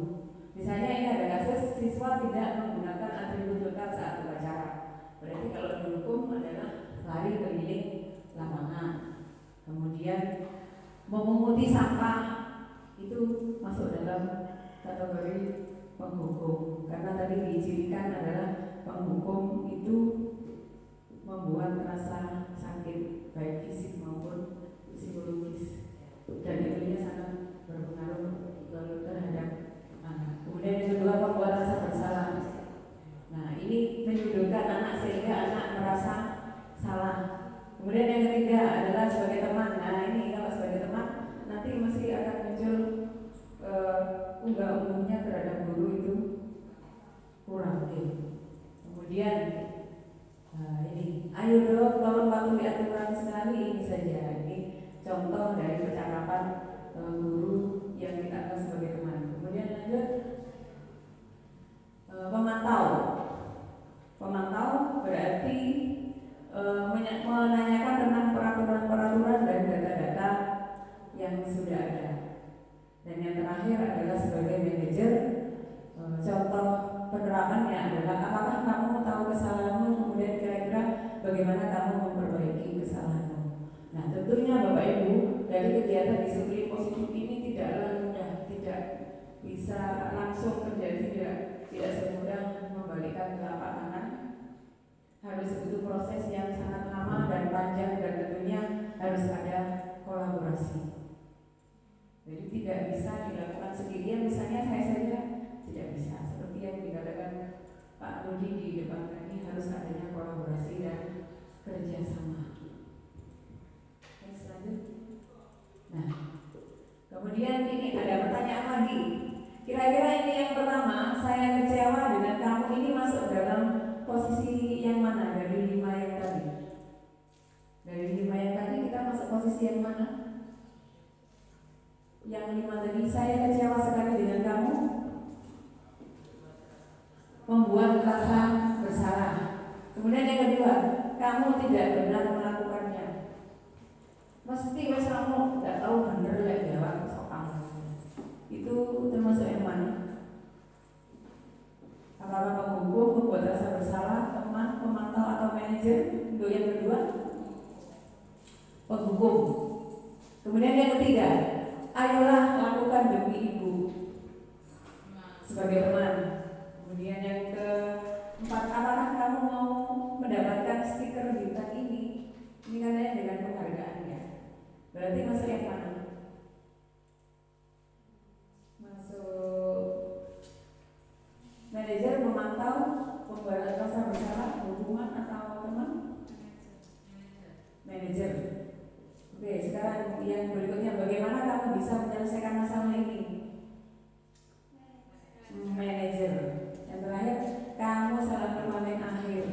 Misalnya ini ada kasus siswa tidak menggunakan atribut lengkap saat upacara. Berarti kalau dihukum adalah lari keliling lapangan. Kemudian memunguti sampah itu masuk dalam kategori penghukum. Karena tadi diizinkan adalah penghukum itu membuat rasa sakit baik fisik maupun psikologis, dan itu sangat berpengaruh terhadap anak. Kemudian yang kedua, membuat rasa bersalah. Nah, ini menyudutkan anak sehingga anak merasa salah. Kemudian yang ketiga adalah sebagai teman. Nah, ini kalau sebagai teman nanti mesti akan muncul unggah-ungguhnya terhadap guru itu kurang. Kemudian ini, ayo dong tolong patuhi aturan sekali, ini saja. Ini contoh dari percakapan guru yang kita anggap sebagai teman. Kemudian lanjut, pemantau berarti menanyakan tentang peraturan-peraturan dan data-data yang sudah ada. Dan yang terakhir adalah sebagai manajer, contoh penerapannya adalah apakah kamu tahu kesalahanmu, kemudian kira-kira bagaimana kamu memperbaiki kesalahanmu. Nah, tentunya Bapak Ibu, dari kegiatan disiplin positif ini tidaklah mudah, tidak bisa langsung terjadi, tidak semudah membalikkan telapak tangan. Harus butuh proses yang sangat lama dan panjang, dan tentunya harus ada kolaborasi. Jadi tidak bisa dilakukan sendirian, misalnya saya saja tidak bisa. Seperti yang dikatakan Pak Rudi di depan tadi, harus adanya kolaborasi dan kerjasama. Nah, kemudian ini ada pertanyaan lagi. Kira-kira ini yang pertama, saya kecewa dengan kamu, ini masuk dalam posisi yang mana dari 5 yang tadi? Dari 5 yang tadi kita masuk posisi yang mana? Yang 5 tadi, saya kecewa sekali dengan kamu, membuat rasa bersalah. Kemudian yang kedua, kamu tidak benar melakukannya. Mesti wes kamu tidak tahu bener ya jawab soal. Itu termasuk yang mana? Apakah penghukum, membuat rasa bersalah, teman, pemantau atau manajer? Untuk yang kedua, penghukum. Kemudian yang ketiga, ayolah lakukan demi ibu sebagai teman. Kemudian yang keempat, apakah kamu mau mendapatkan stiker bintang ini? Ini katanya dengan penghargaan ya. Berarti masuk yang mana? Masuk manajer, memantau, pembuat rasa bersalah, hukuman atau teman? Manajer. Oke, sekarang yang berikutnya, bagaimana kamu bisa menyelesaikan masalah ini? Manajer. Yang terakhir, kamu salah permanen akhir,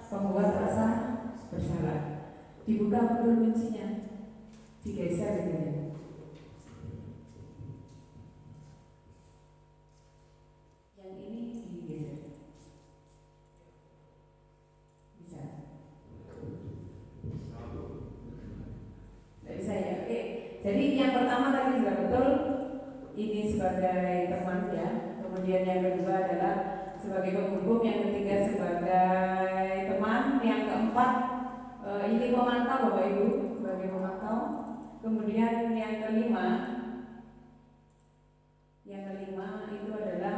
pembuat rasa bersalah. Dibuka mundur kuncinya, digeser gitu ya. Yang ini digeser, bisa? Tidak bisa ya. Oke. Jadi yang pertama tadi sudah betul, ini sebagai teman ya. Kemudian yang kedua adalah sebagai penghukum, yang ketiga sebagai teman, yang keempat ini pemantau Bapak Ibu, sebagai pemantau. Kemudian yang kelima itu adalah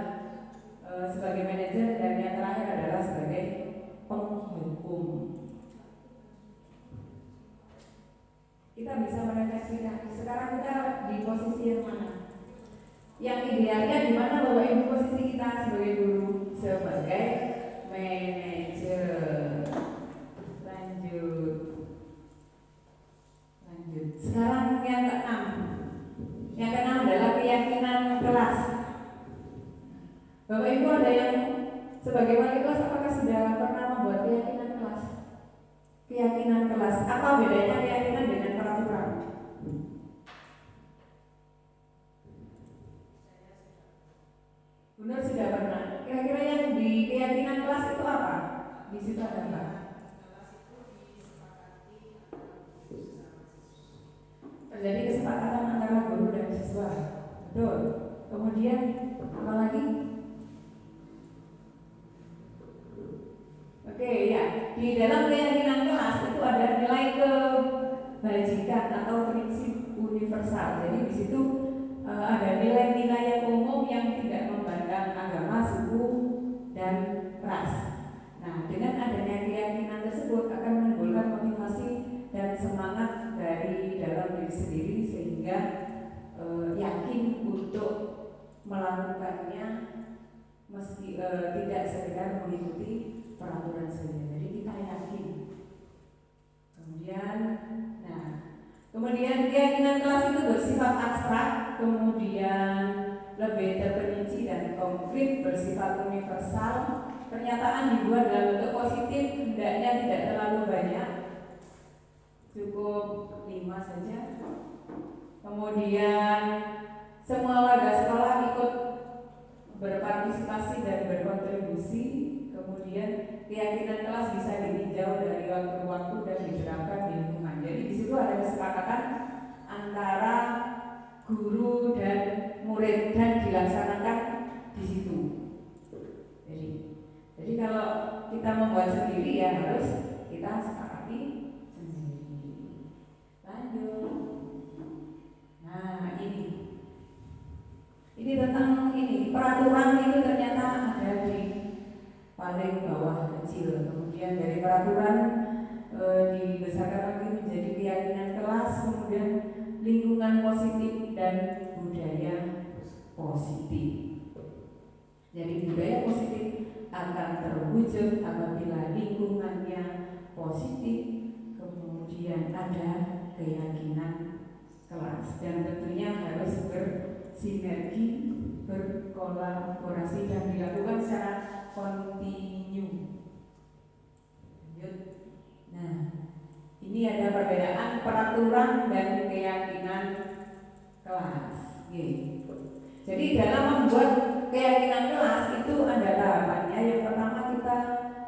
sebagai manajer, dan yang terakhir adalah sebagai penghukum. Kita bisa merefleksikan sekarang kita di posisi yang mana? Yang idealnya di mana Bapak Ibu posisi kita sebagai guru? Sebagai manajer. Lanjut. Sekarang yang keenam. Yang keenam adalah keyakinan kelas. Bapak Ibu ada yang sebagai wali kelas, apakah sudah pernah membuat keyakinan kelas? Keyakinan kelas. Apa bedanya keyakinan dengan peraturan? kemudian apa lagi? Oke ya, di dalam keyakinan kelas itu ada nilai kebajikan atau prinsip universal. Jadi di situ ada nilai-nilai yang umum yang tidak memandang agama, suku, dan ras. Nah, dengan adanya keyakinan tersebut akan menimbulkan motivasi dan semangat dari dalam diri sendiri sehingga yakin untuk melakukannya meski tidak sekedar mengikuti peraturan saja. Jadi kita yakin. Kemudian keyakinan kelas itu bersifat abstrak, kemudian lebih terperinci dan konkret, bersifat universal. Pernyataan dibuat dalam bentuk positif, hendaknya tidak terlalu banyak, cukup 5 saja. Kemudian semua warga sekolah ikut berpartisipasi dan berkontribusi. Kemudian keyakinan kelas bisa ditinjau dari waktu ke waktu dan diterapkan di lingkungan. Jadi di situ ada kesepakatan antara guru dan murid dan dilaksanakan di situ. Jadi kalau kita membuat sendiri ya harus kita sepakati sendiri. Lanjut. Nah ini tentang peraturan itu ternyata ada di paling bawah kecil. Kemudian dari peraturan dibesarkan lagi menjadi keyakinan kelas, kemudian lingkungan positif dan budaya positif. Jadi budaya positif akan terwujud apabila lingkungannya positif, kemudian ada keyakinan kelas dan tentunya harus bersinergi, berkolaborasi dan dilakukan secara kontinu. Nah, ini ada perbedaan peraturan dan keyakinan kelas. Jadi dalam membuat keyakinan kelas itu ada tahapannya. Yang pertama kita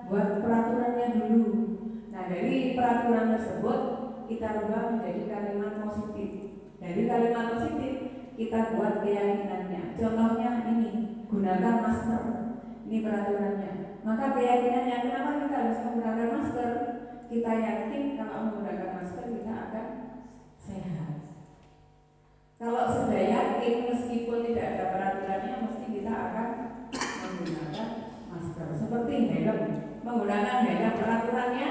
buat peraturannya dulu. Nah, dari peraturan tersebut kita rubah menjadi kalimat positif. Dari kalimat positif kita buat keyakinannya. Contohnya ini, gunakan masker. Ini peraturannya. Maka keyakinannya, kenapa kita harus menggunakan masker? Kita yakin kalau menggunakan masker kita akan sehat. Kalau sudah yakin meskipun tidak ada peraturannya, mesti kita akan menggunakan masker. Seperti helm, menggunakan helm peraturannya.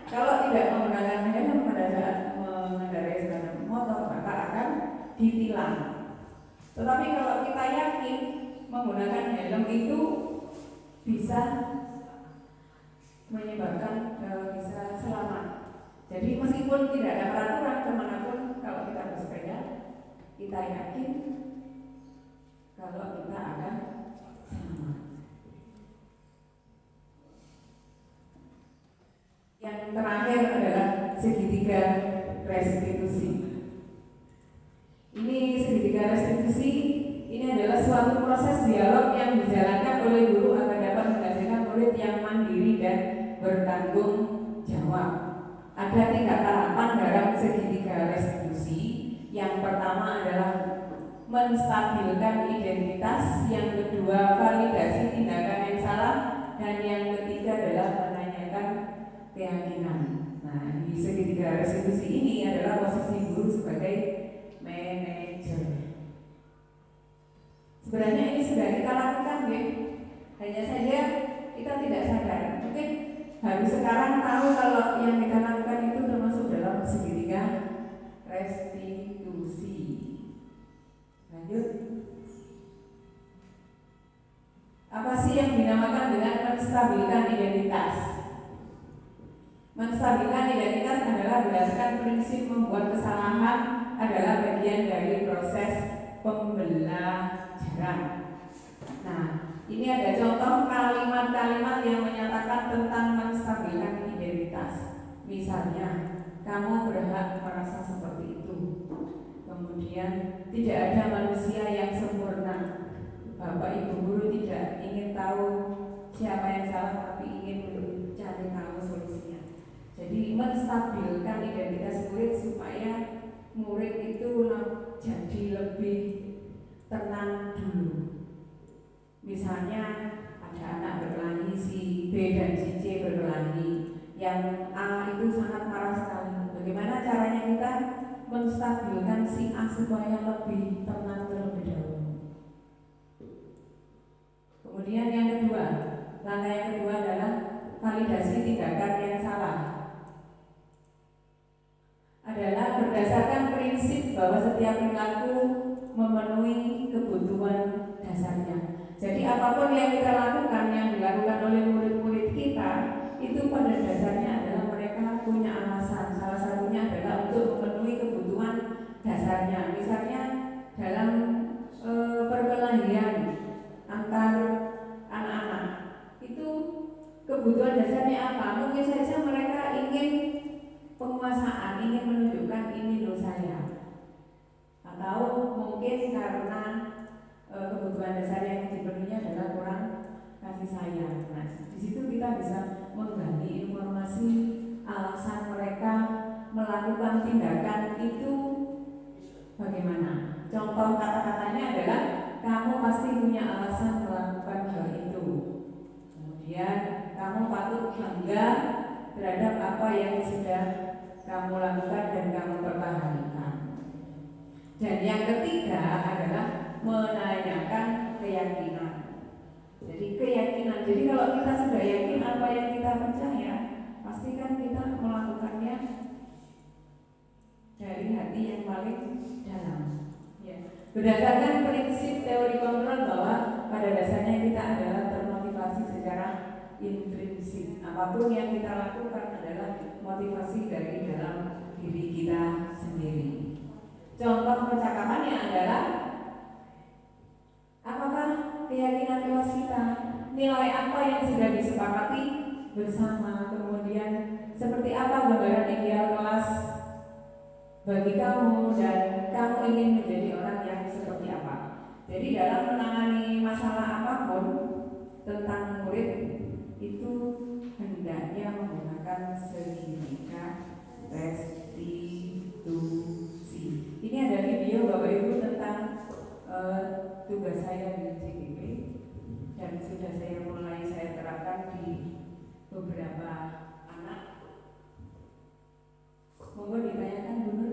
Kalau tidak menggunakan helm pada saat mengendarai sepeda motor maka akan ditilang. Tetapi kalau kita yakin menggunakan helm itu bisa menyebabkan bisa selamat. Jadi meskipun tidak ada peraturan kemanapun kalau kita bersepeda, kita yakin kalau kita akan selamat. Yang terakhir adalah segitiga restitusi. Ini segitiga restitusi. Ini adalah suatu proses dialog yang dijalankan oleh guru agar dapat menghasilkan murid yang mandiri dan bertanggung jawab. Ada 3 tahapan dalam segitiga restitusi. Yang pertama adalah menstabilkan identitas, yang kedua validasi tindakan yang salah, dan yang ketiga adalah menanyakan keyakinan. Nah, di segitiga restitusi ini adalah posisi guru sebagai manajer. Sebenarnya ini sudah kita lakukan, ya. Hanya saja kita tidak sadar. Mungkin baru sekarang tahu kalau yang kita lakukan itu termasuk dalam segitiga restitusi. Lanjut. Apa sih yang dinamakan dengan menstabilkan identitas? Menstabilkan identitas adalah berdasarkan prinsip membuat kesalahan adalah bagian dari proses pembelajaran. Nah, ini ada contoh kalimat-kalimat yang menyatakan tentang menstabilkan identitas. Misalnya, kamu berhak merasa seperti itu. Kemudian, tidak ada manusia yang sempurna. Bapak Ibu guru tidak ingin tahu siapa yang salah, tapi ingin mencari tahu solusinya. Jadi menstabilkan identitas murid supaya murid itu jadi lebih tenang dulu. Misalnya ada anak berkelahi, si B dan si C berkelahi, yang A itu sangat marah sekali. Bagaimana caranya kita menstabilkan si A supaya lebih tenang terlebih dahulu? Kemudian yang kedua, langkah yang kedua adalah validasi tindakan yang salah. Adalah berdasarkan prinsip bahwa setiap perilaku memenuhi kebutuhan dasarnya. Jadi apapun yang kita lakukan, yang dilakukan oleh murid-murid kita, itu pada dasarnya adalah mereka punya alasan. Salah satunya adalah untuk memenuhi kebutuhan dasarnya. Misalnya dalam perkelahian antar anak-anak, itu kebutuhan dasarnya apa? Mungkin saja mereka ingin penguasaan, ingin menunjukkan ini loh saya, atau mungkin karena kebutuhan dasar yang dipenuhinya adalah kurang kasih sayang. Nah, di situ kita bisa menggali informasi alasan mereka melakukan tindakan itu bagaimana. Contoh kata-katanya adalah kamu pasti punya alasan melakukan hal itu. Kemudian kamu patut bangga terhadap apa yang sudah kamu lakukan dan kamu pertahankan. Dan yang ketiga adalah menanyakan keyakinan. Jadi keyakinan. Jadi kalau kita sudah yakin apa yang kita percaya, pastikan kita melakukannya dari hati yang paling dalam. Ya. Berdasarkan prinsip teori kontrol bahwa pada dasarnya kita adalah termotivasi secara intrinsik. Apapun yang kita lakukan adalah motivasi dari dalam diri kita sendiri. Contoh percakapannya adalah apakah keyakinan kelas kita, nilai apa yang sudah disepakati bersama, kemudian seperti apa gambaran ideal kelas bagi kamu dan kamu ingin menjadi orang yang seperti apa. Jadi dalam menangani masalah apapun tentang murid itu hendaknya menggunakan segitiga restitusi. Ini ada video Bapak Ibu tentang tugas saya di JGP dan sudah saya terapkan di beberapa anak. Monggo ditanyakan dulu.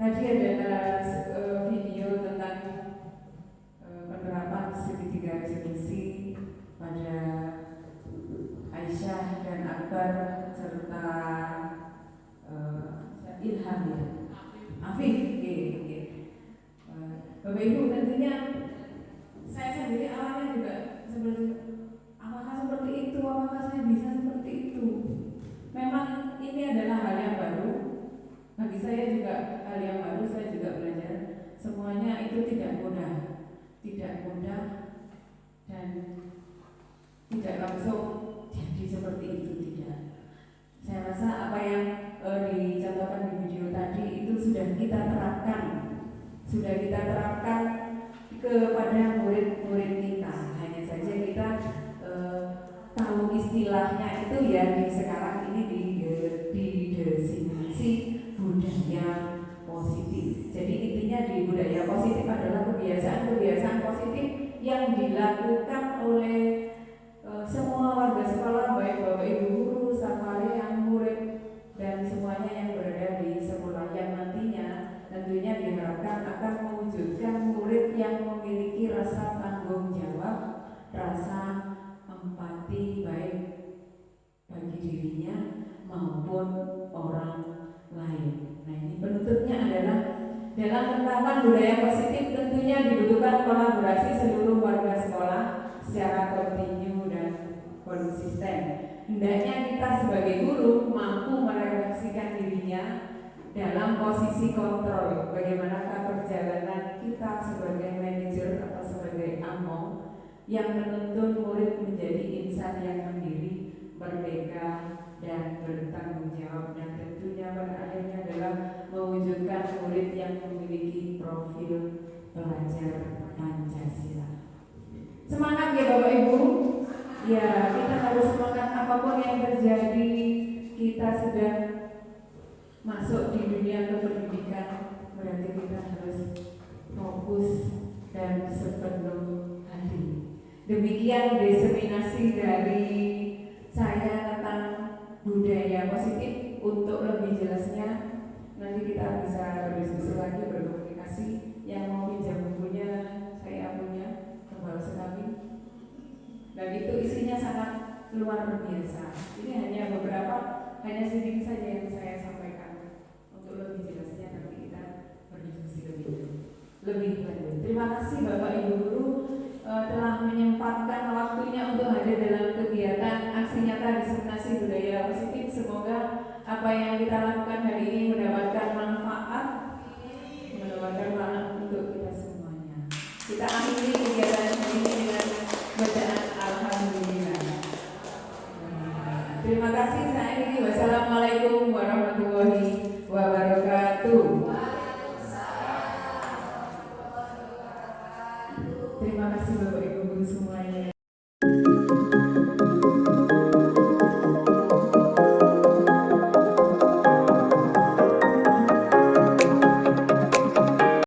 Tadi ada video tentang penerapan segitiga eksekusi pada Aisyah dan Akbar serta Ilham ya, Afif. Bapak Ibu, tentunya saya sendiri awalnya juga apakah seperti itu, apakah saya bisa seperti itu. Memang ini adalah hal yang baru bagi saya, juga hal yang baru. Saya juga belajar semuanya itu tidak mudah dan tidak langsung jadi seperti itu, tidak. Saya rasa apa yang dicontohkan di video tadi itu sudah kita terapkan kepada murid-murid kita. Hanya saja kita tahu istilahnya itu ya di sekarang ini di definisi budaya positif. Jadi intinya di budaya positif adalah kebiasaan positif yang dilakukan oleh semua warga sekolah, baik Bapak Ibu guru, staf yang murid dan semuanya yang berada di sekolah, yang nantinya tentunya diharapkan akan mewujudkan murid yang memiliki rasa tanggung jawab, rasa empati baik bagi dirinya maupun orang lain. Nah, ini penutupnya adalah dalam penerapan budaya positif tentunya dibutuhkan kolaborasi seluruh warga sekolah secara kontinu dan konsisten. Hendaknya kita sebagai guru mampu merefleksikan dirinya dalam posisi kontrol bagaimanakah perjalanan kita sebagai manajer atau sebagai among yang menuntun murid menjadi insan yang mandiri, merdeka, dan bertanggung jawab, dan tentunya pada akhirnya adalah mewujudkan murid yang memiliki profil pelajar Pancasila. Semangat ya Bapak Ibu. Ya, kita harus semangat apapun yang terjadi. Kita sudah masuk di dunia kependidikan, berarti kita harus fokus dan sepenuh hati. Demikian diseminasi dari saya tentang budaya positif. Untuk lebih jelasnya nanti kita bisa berdiskusi lagi, berkomunikasi. Yang mau pinjam bukunya saya punya, tebal sekali, dan itu isinya sangat luar biasa. Ini hanya sedikit saja yang saya sampaikan. Untuk lebih jelasnya nanti kita berdiskusi lebih lanjut. Terima kasih Bapak Ibu guru telah menyempatkan waktunya untuk hadir dalam kegiatan aksi nyata diseminasi budaya positif. Semoga apa yang kita lakukan hari ini mendapatkan manfaat untuk kita semuanya. Kita akhiri kegiatan hari ini dengan bacaan Alhamdulillah. Terima kasih. Saya akhiri. Wassalamualaikum warahmatullahi wabarakatuh.